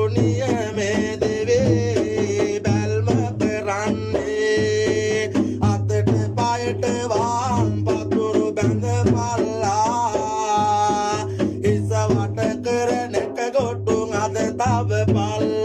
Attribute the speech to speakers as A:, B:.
A: නියමේ දෙවේ බැල්ම කරන්නේ අතට පයට වාම් පතුරු බැඳපල්ලා හිස වට කරන එක ගොටුන් අද තව පල්ලා